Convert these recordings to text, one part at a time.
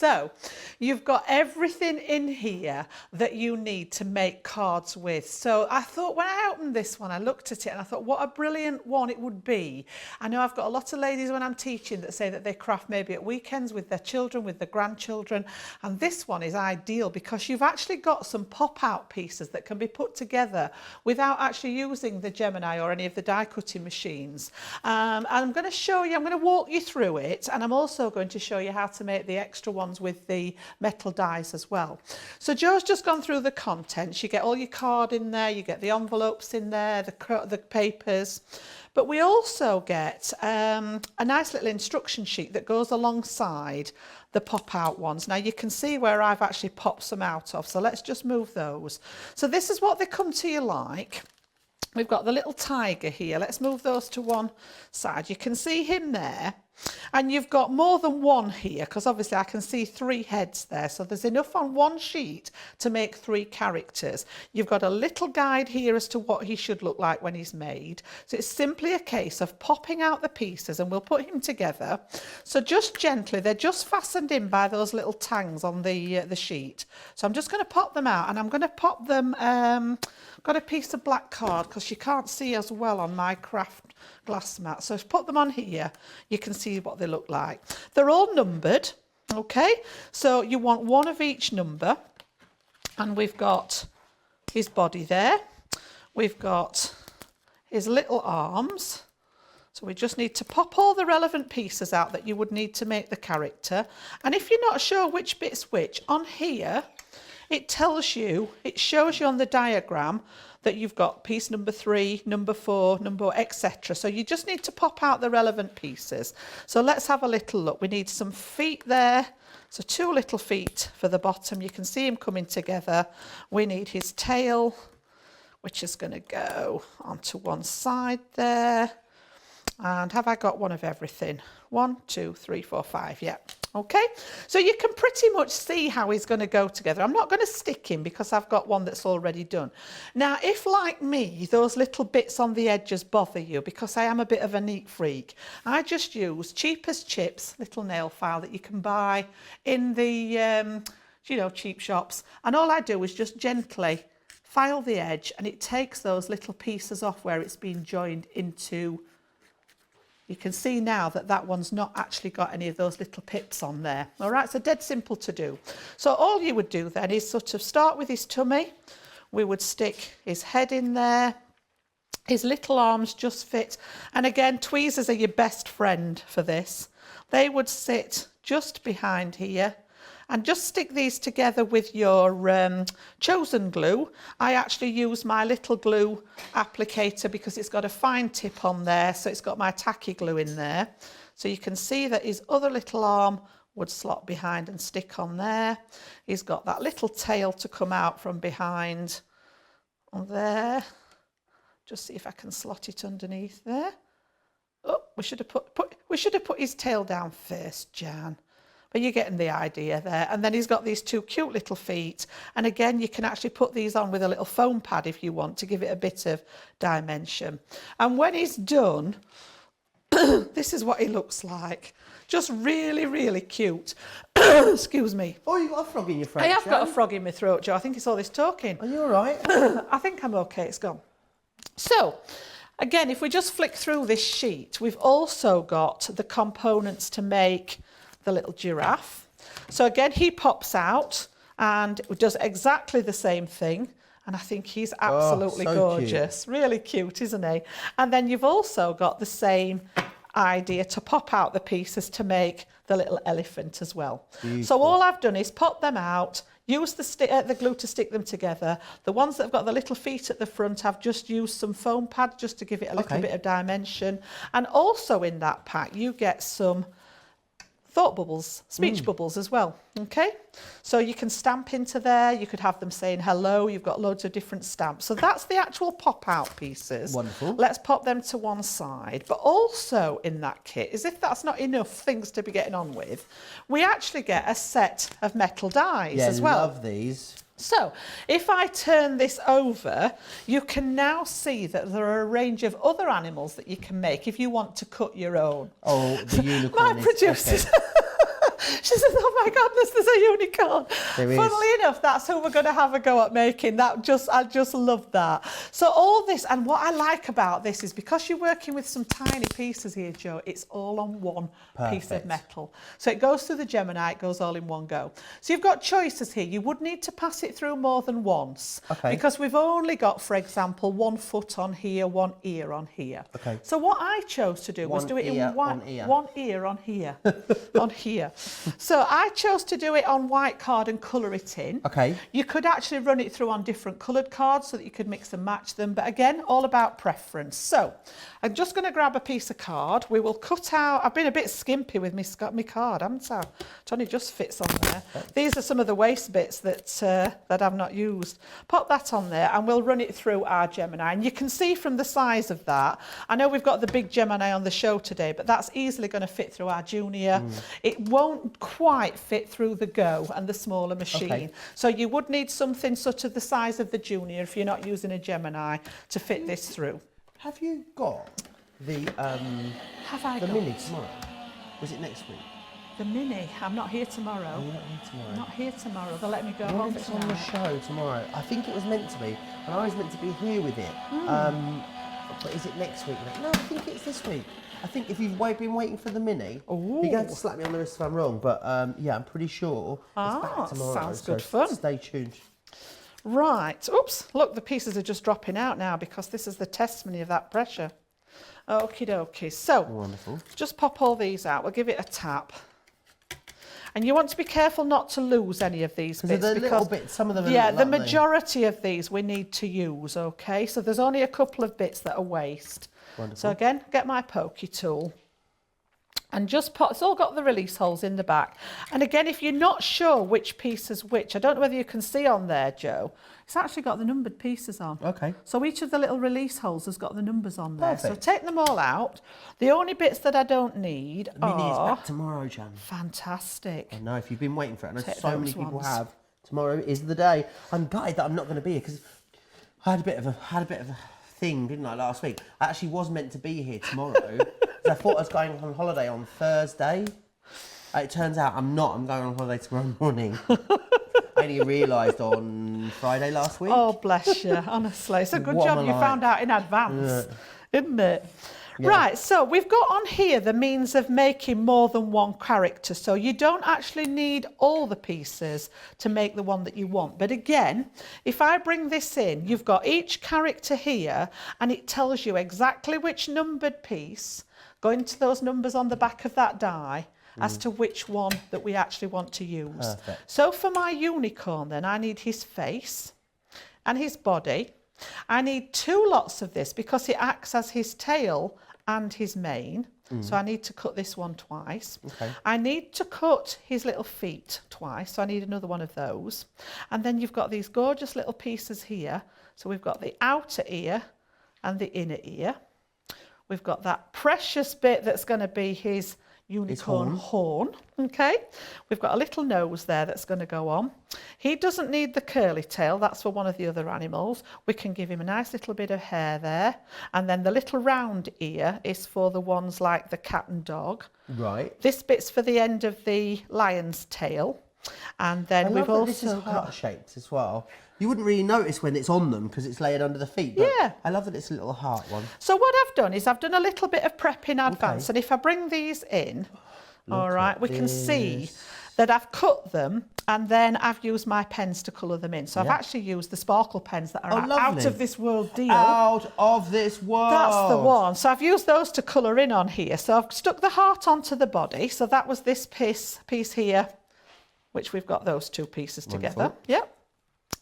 So you've got everything in here that you need to make cards with. So I thought when I opened this one, I looked at it and I thought what a brilliant one it would be. I know I've got a lot of ladies when I'm teaching that say that they craft maybe at weekends with their children, with their grandchildren, and this one is ideal because you've actually got some pop-out pieces that can be put together without actually using the Gemini or any of the die cutting machines. And I'm going to show you, I'm going to walk you through it, and I'm also going to show you how to make the extra ones with the metal dies as well. So Jo's just gone through the contents. You get all your card in there, you get the envelopes in there, the papers, but we also get a nice little instruction sheet that goes alongside the pop-out ones. Now you can see where I've actually popped some out of, so let's just move those. So this is what they come to you like. We've got the little tiger here. Let's move those to one side. You can see him there. And you've got more than one here because obviously I can see 3 heads there. So there's enough on one sheet to make 3 characters. You've got a little guide here as to what he should look like when he's made. So it's simply a case of popping out the pieces and we'll put him together. So just gently, they're just fastened in by those little tangs on the sheet. So I'm just going to pop them out and I'm going to pop them, got a piece of black card because you can't see as well on my craft glass mat. So put them on here, you can see what they look like. They're all numbered, okay? So you want one of each number, and we've got his body there. We've got his little arms. So we just need to pop all the relevant pieces out that you would need to make the character. And if you're not sure which bit's which, on here, it tells you, it shows you on the diagram that you've got piece number 3, number 4, number etc. So you just need to pop out the relevant pieces. So let's have a little look. We need some feet there. So 2 little feet for the bottom. You can see him coming together. We need his tail, which is going to go onto one side there. And have I got one of everything? 1, 2, 3, 4, 5. Yeah. Okay. So you can pretty much see how he's going to go together. I'm not going to stick him because I've got one that's already done. Now, if like me, those little bits on the edges bother you because I am a bit of a neat freak, I just use cheap as chips, little nail file that you can buy in the, cheap shops. And all I do is just gently file the edge and it takes those little pieces off where it's been joined into. You can see now that that one's not actually got any of those little pips on there. All right, so dead simple to do. So all you would do then is sort of start with his tummy. We would stick his head in there. His little arms just fit. And again, tweezers are your best friend for this. They would sit just behind here. And just stick these together with your chosen glue. I actually use my little glue applicator because it's got a fine tip on there, so it's got my tacky glue in there. So you can see that his other little arm would slot behind and stick on there. He's got that little tail to come out from behind on there. Just see if I can slot it underneath there. Oh, we should have put his tail down first, Jan. But you're getting the idea there. And then he's got these 2 cute little feet. And again, you can actually put these on with a little foam pad if you want to give it a bit of dimension. And when he's done, this is what he looks like. Just really, really cute. Excuse me. Oh, you've got a frog in your throat, I have got a frog in my throat, Joe. I think it's all this talking. Are you all right? I think I'm okay. It's gone. So, again, if we just flick through this sheet, we've also got the components to make the little giraffe. So again, he pops out and does exactly the same thing. And I think he's absolutely gorgeous. Cute. Really cute, isn't he? And then you've also got the same idea to pop out the pieces to make the little elephant as well. Beautiful. So all I've done is pop them out, use the glue to stick them together. The ones that have got the little feet at the front, I've just used some foam pad just to give it a little bit of dimension. And also in that pack, you get some thought bubbles, speech bubbles as well, okay? So you can stamp into there, you could have them saying hello, you've got loads of different stamps. So that's the actual pop-out pieces. Wonderful. Let's pop them to one side. But also in that kit, as if that's not enough things to be getting on with, we actually get a set of metal dies as well. Yeah, love these. So, if I turn this over, you can now see that there are a range of other animals that you can make if you want to cut your own. Oh, the unicorn. My producers, She says, oh my goodness, there's a unicorn. There is. Funnily enough, that's who we're going to have a go at making. I just love that. So all this, and what I like about this is because you're working with some tiny pieces here, Joe, it's all on one piece of metal. So it goes through the Gemini, it goes all in one go. So you've got choices here. You would need to pass it through more than once. Okay. Because we've only got, for example, 1 foot on here, 1 ear on here. Okay. So what I chose to do was do it in one ear on here. On here. So I chose to do it on white card and colour it in. Okay. You could actually run it through on different coloured cards so that you could mix and match them. But again, all about preference. So I'm just going to grab a piece of card. We will cut out, I've been a bit skimpy with my card, haven't I? It only just fits on there. These are some of the waste bits that I've not used. Pop that on there and we'll run it through our Gemini. And you can see from the size of that, I know we've got the big Gemini on the show today, but that's easily going to fit through our Junior. It won't quite fit through the Go and the smaller machine. Okay. So you would need something sort of the size of the Junior if you're not using a Gemini to fit this through. Have you got the Mini tomorrow? Was it next week? The Mini? I'm not here tomorrow. Oh, you're not here tomorrow? Not here tomorrow. They'll let me go Well, off it's it on the now. show tomorrow. I think it was meant to be, and I was meant to be here with it. But is it next week? No, I think it's this week. I think if you've been waiting for the Mini, you're going to have to slap me on the wrist if I'm wrong, but yeah, I'm pretty sure it's back tomorrow. Sounds good so fun. Stay tuned. Right. Oops. Look, the pieces are just dropping out now because this is the testimony of that pressure. Okie dokie. So, Wonderful. just pop all these out. We'll give it a tap. And you want to be careful not to lose any of these bits. Because little bits, some of them are yeah, little, the aren't they? majority of these we need to use, okay? So there's only a couple of bits that are waste. Wonderful. So again, get my pokey tool. And just pop, it's all got the release holes in the back. And again, if you're not sure which piece is which, I don't know whether you can see on there, Joe, it's actually got the numbered pieces on. Okay. So each of the little release holes has got the numbers on there. Perfect. So take them all out. The only bits that I don't need Mini is are... back tomorrow, Jan. Fantastic. I know, if you've been waiting for it, I know Take so many those people ones. have. Tomorrow is the day. I'm gutted that I'm not going to be here because I had a bit of a thing, didn't I, last week? I actually was meant to be here tomorrow. I thought I was going on holiday on Thursday. It turns out I'm not. I'm going on holiday tomorrow morning. I only realised on Friday last week. Oh, bless you, honestly. It's a good What job am I you like? found out in advance, isn't it? Yeah. Right, so we've got on here the means of making more than one character. So you don't actually need all the pieces to make the one that you want. But again, if I bring this in, you've got each character here and it tells you exactly which numbered piece, go into those numbers on the back of that die, as to which one that we actually want to use. Perfect. So for my unicorn then, I need his face and his body. I need 2 lots of this because it acts as his tail and his mane. So I need to cut this one twice. Okay. I need to cut his little feet twice. So I need another one of those. And then you've got these gorgeous little pieces here. So we've got the outer ear and the inner ear. We've got that precious bit that's going to be his unicorn horn. Okay, we've got a little nose there that's going to go on. He doesn't need the curly tail, that's for one of the other animals. We can give him a nice little bit of hair there, and then the little round ear is for the ones like the cat and dog. Right. This bit's for the end of the lion's tail, and then we've also this is heart shaped as well. You wouldn't really notice when it's on them because it's laid under the feet. But Yeah. I love that it's a little heart one. So what I've done is I've done a little bit of prep in advance, and if I bring these in, all right, we can see that I've cut them and then I've used my pens to colour them in. So I've actually used the sparkle pens that are out lovely. of this world deal. Out of this world. That's the one. So I've used those to colour in on here. So I've stuck the heart onto the body. So that was this piece here, which we've got those 2 pieces together. Yep.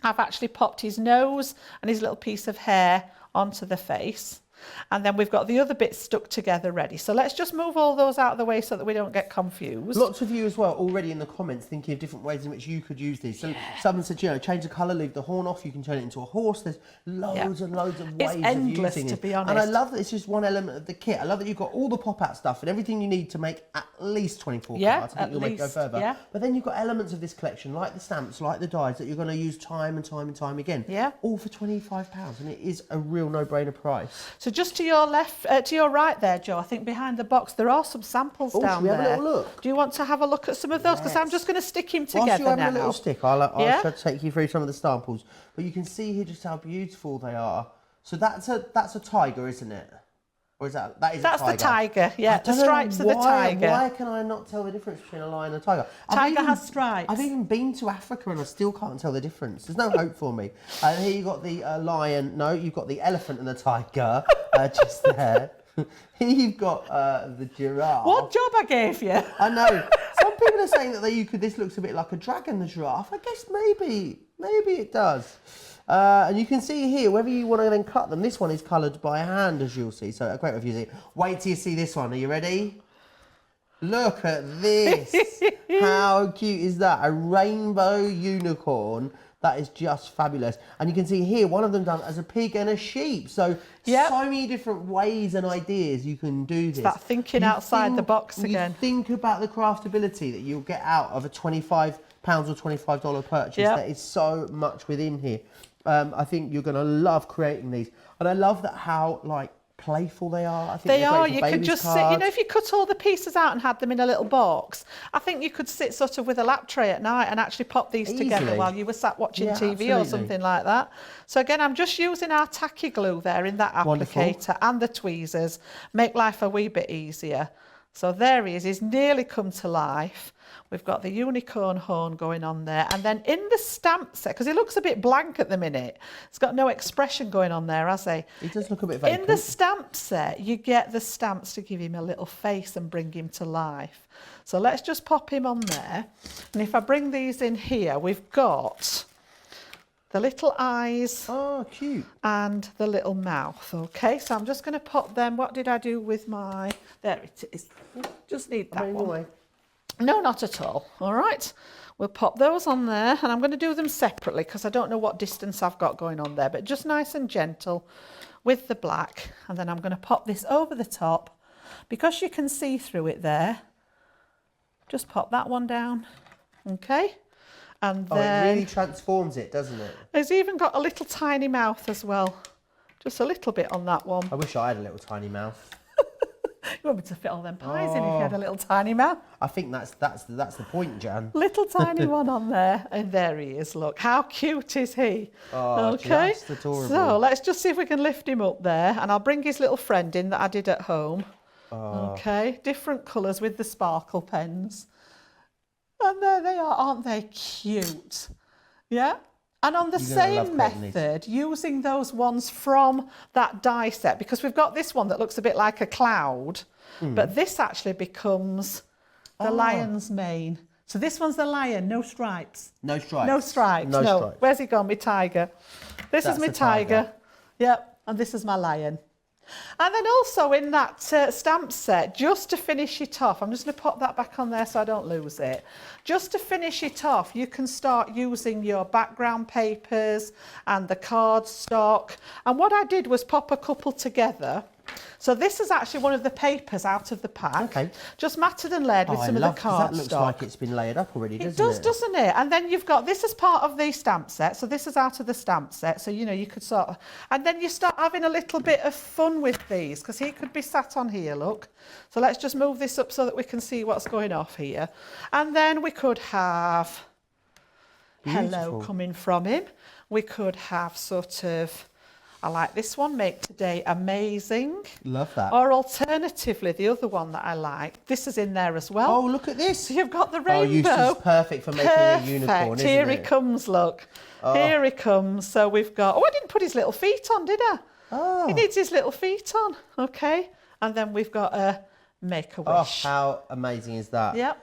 I've actually popped his nose and his little piece of hair onto the face. And then we've got the other bits stuck together ready. So let's just move all those out of the way so that we don't get confused. Lots of you as well already in the comments thinking of different ways in which you could use these. So someone said, you know, change the colour, leave the horn off, you can turn it into a horse. There's loads and loads of ways endless, of using to it. be honest. And I love that it's just one element of the kit. I love that you've got all the pop-out stuff and everything you need to make at least 24 cards. I think you'll make it go further. yeah. But then you've got elements of this collection, like the stamps, like the dies, that you're going to use time and time and time again. Yeah. All for £25. And it is a real no-brainer price. So just to your left, to your right there, Joe, I think behind the box, there are some samples down should we there. have a little look? Do you want to have a look at some of those? Because I'm just going to stick him together Whilst you're having now. a little stick, I'll Yeah? try to take you through some of the samples. But you can see here just how beautiful they are. So that's a tiger, isn't it? Or is that's a tiger? That's the tiger, yeah. The I don't know stripes of the tiger. Why can I not tell the difference between a lion and a tiger? Tiger has stripes. I've even been to Africa and I still can't tell the difference. There's no hope for me. And here you've got the lion. No, you've got the elephant and the tiger just there. Here you've got the giraffe. What job I gave you? I know. Some people are saying that this looks a bit like a dragon, the giraffe. I guess maybe it does. And you can see here, whether you want to then cut them, this one is coloured by hand, as you'll see. So a great review. Wait till you see this one. Are you ready? Look at this. How cute is that? A rainbow unicorn. That is just fabulous. And you can see here, one of them done as a pig and a sheep. So, Yep. so many different ways and ideas you can do this. Start thinking outside the box again. You think about the craftability that you'll get out of a £25 or $25 purchase. Yep. There is so much within here. I think you're going to love creating these. And I love that how, playful they are. I think They they're are. great for You could babies' just sit, cards. if you cut all the pieces out and had them in a little box, I think you could sit sort of with a lap tray at night and actually pop these together Easily. while you were sat watching Yeah, TV or absolutely. something like that. So again, I'm just using our tacky glue there in that Wonderful. applicator and the tweezers, make life a wee bit easier. So there he is, he's nearly come to life. We've got the unicorn horn going on there. And then in the stamp set, because he looks a bit blank at the minute, it's got no expression going on there, has he? He does look a bit vacant. In the stamp set, you get the stamps to give him a little face and bring him to life. So let's just pop him on there. And if I bring these in here, we've got the little eyes Oh, cute. and the little mouth. Okay, so I'm just going to pop them. What did I do with my... There it is. Just need that one. Anyway. No, not at all. All right. We'll pop those on there, and I'm going to do them separately because I don't know what distance I've got going on there, but just nice and gentle with the black. And then I'm going to pop this over the top. Because you can see through it there, just pop that one down. Okay. And Oh, then it really transforms it, doesn't it? it's even got a little tiny mouth as well. Just a little bit on that one. I wish I had a little tiny mouth. You want me to fit all them pies in if you had a little tiny mouth? I think that's the point, Jan. Little tiny one on there, and there he is. Look, how cute is he? Oh, okay, just adorable. so let's just see if we can lift him up there, and I'll bring his little friend in that I did at home. Oh. Okay, different colours with the sparkle pens, and there they are. Aren't they cute? Yeah. And on the You're gonna love same creating these. method, using those ones from that die set, because we've got this one that looks a bit like a cloud, but this actually becomes the lion's mane. So this one's the lion, no stripes. No stripes. No stripes, No no. stripes. Where's he gone, my tiger? This That's is my the tiger. Yep, and this is my lion. And then also in that stamp set, just to finish it off, I'm just going to pop that back on there so I don't lose it. Just to finish it off, you can start using your background papers and the cardstock. And what I did was pop a couple together. So this is actually one of the papers out of the pack. Okay. Just matted and layered with I some love of the 'cause that looks cardstock. like it's been layered up already, It doesn't does, it? doesn't it? And then you've got this as part of the stamp set. So this is out of the stamp set. So, you could sort of... And then you start having a little bit of fun with these because he could be sat on here, look. So let's just move this up so that we can see what's going off here. And then we could have hello Beautiful. coming from him. We could have sort of... I like this one, make today amazing. Love that. Or alternatively, the other one that I like, this is in there as well. Oh, look at this. So you've got the Oh, rainbow. Eustace is perfect for making a unicorn, isn't Here he it? comes, look. Oh. Here he comes. So we've got... Oh, I didn't put his little feet on, did I? Oh. He needs his little feet on. Okay. And then we've got a Oh, Make-A-Wish. how amazing is that? Yep.